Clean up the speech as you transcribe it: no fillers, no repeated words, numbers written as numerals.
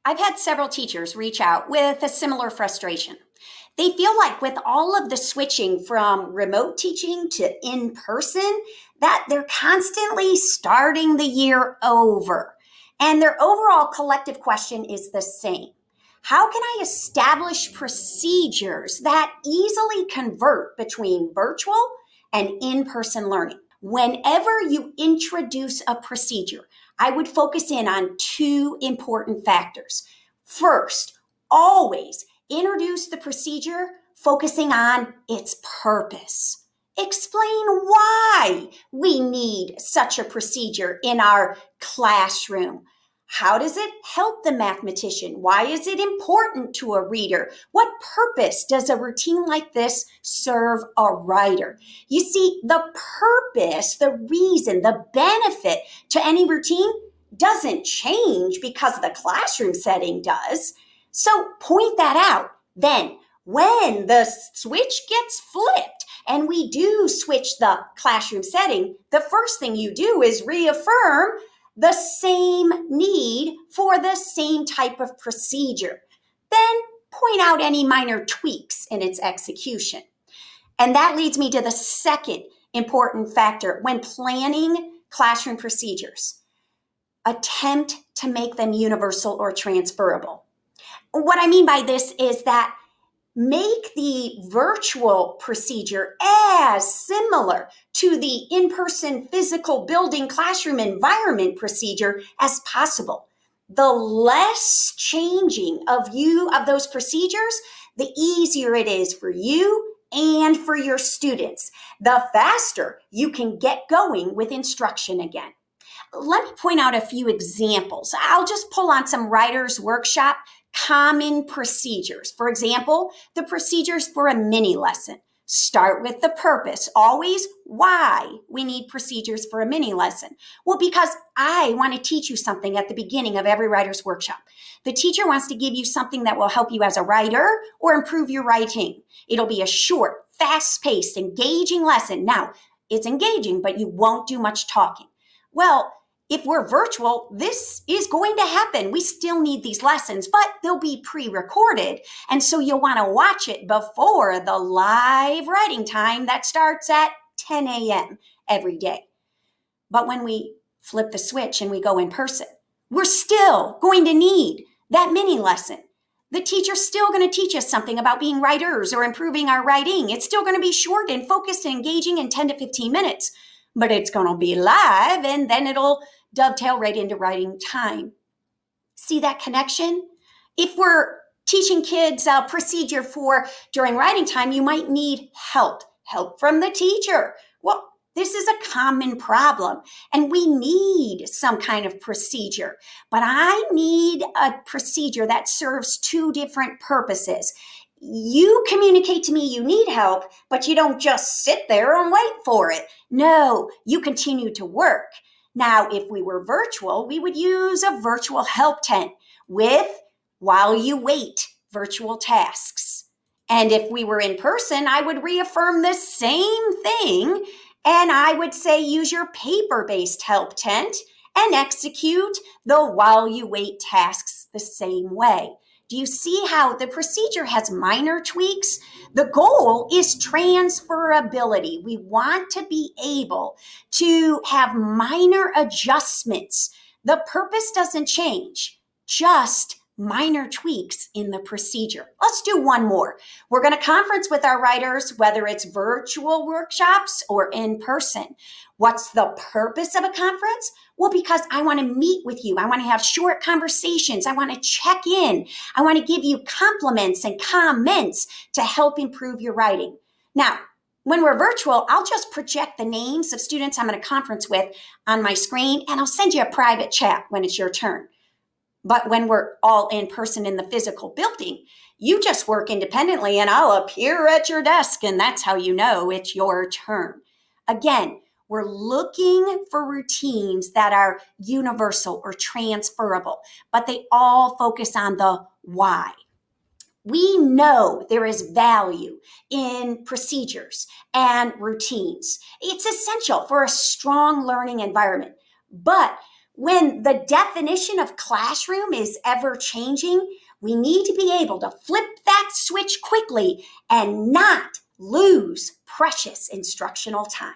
I've had several teachers reach out with a similar frustration. They feel like with all of the switching from remote teaching to in person, that they're constantly starting the year over. And their overall collective question is the same. How can I establish procedures that easily convert between virtual and in person learning? Whenever you introduce a procedure, I would focus in on two important factors. First, always introduce the procedure focusing on its purpose. Explain why we need such a procedure in our classroom. How does it help the mathematician? Why is it important to a reader? What purpose does a routine like this serve a writer? You see, the purpose, the reason, the benefit to any routine doesn't change because the classroom setting does. So point that out. Then, when the switch gets flipped and we do switch the classroom setting, the first thing you do is reaffirm the same need for the same type of procedure. Then point out any minor tweaks in its execution. And that leads me to the second important factor when planning classroom procedures. Attempt to make them universal or transferable. What I mean by this is that make the virtual procedure as similar to the in-person physical building classroom environment procedure as possible. The less changing of those procedures, the easier it is for you and for your students. The faster you can get going with instruction again. Let me point out a few examples. I'll just pull on some Writers Workshop common procedures. For example, the procedures for a mini lesson. Start with the purpose. Always why we need procedures for a mini lesson. Well, because I want to teach you something at the beginning of every Writer's Workshop. The teacher wants to give you something that will help you as a writer or improve your writing. It'll be a short, fast-paced, engaging lesson. Now, it's engaging, but you won't do much talking. Well, if we're virtual, this is going to happen. We still need these lessons, but they'll be pre-recorded. And so you'll want to watch it before the live writing time that starts at 10 a.m. every day. But when we flip the switch and we go in person, we're still going to need that mini lesson. The teacher's still going to teach us something about being writers or improving our writing. It's still going to be short and focused and engaging in 10 to 15 minutes, but it's going to be live and then it'll dovetail right into writing time. See that connection? If we're teaching kids a procedure for during writing time, you might need help from the teacher. Well, this is a common problem and we need some kind of procedure, but I need a procedure that serves two different purposes. You communicate to me you need help, but you don't just sit there and wait for it. No, you continue to work. Now, if we were virtual, we would use a virtual help tent with while you wait virtual tasks. And if we were in person, I would reaffirm the same thing. And I would say use your paper-based help tent and execute the while you wait tasks the same way. Do you see how the procedure has minor tweaks? The goal is transferability. We want to be able to have minor adjustments. The purpose doesn't change, just minor tweaks in the procedure. Let's do one more. We're going to conference with our writers, whether it's virtual workshops or in person. What's the purpose of a conference? Well, because I want to meet with you. I want to have short conversations. I want to check in. I want to give you compliments and comments to help improve your writing. Now, when we're virtual, I'll just project the names of students I'm going to conference with on my screen, and I'll send you a private chat when it's your turn. But when we're all in person in the physical building, you just work independently and I'll appear at your desk, and that's how you know it's your turn. Again, we're looking for routines that are universal or transferable, but they all focus on the why. We know there is value in procedures and routines. It's essential for a strong learning environment, but When the definition of classroom is ever changing, we need to be able to flip that switch quickly and not lose precious instructional time.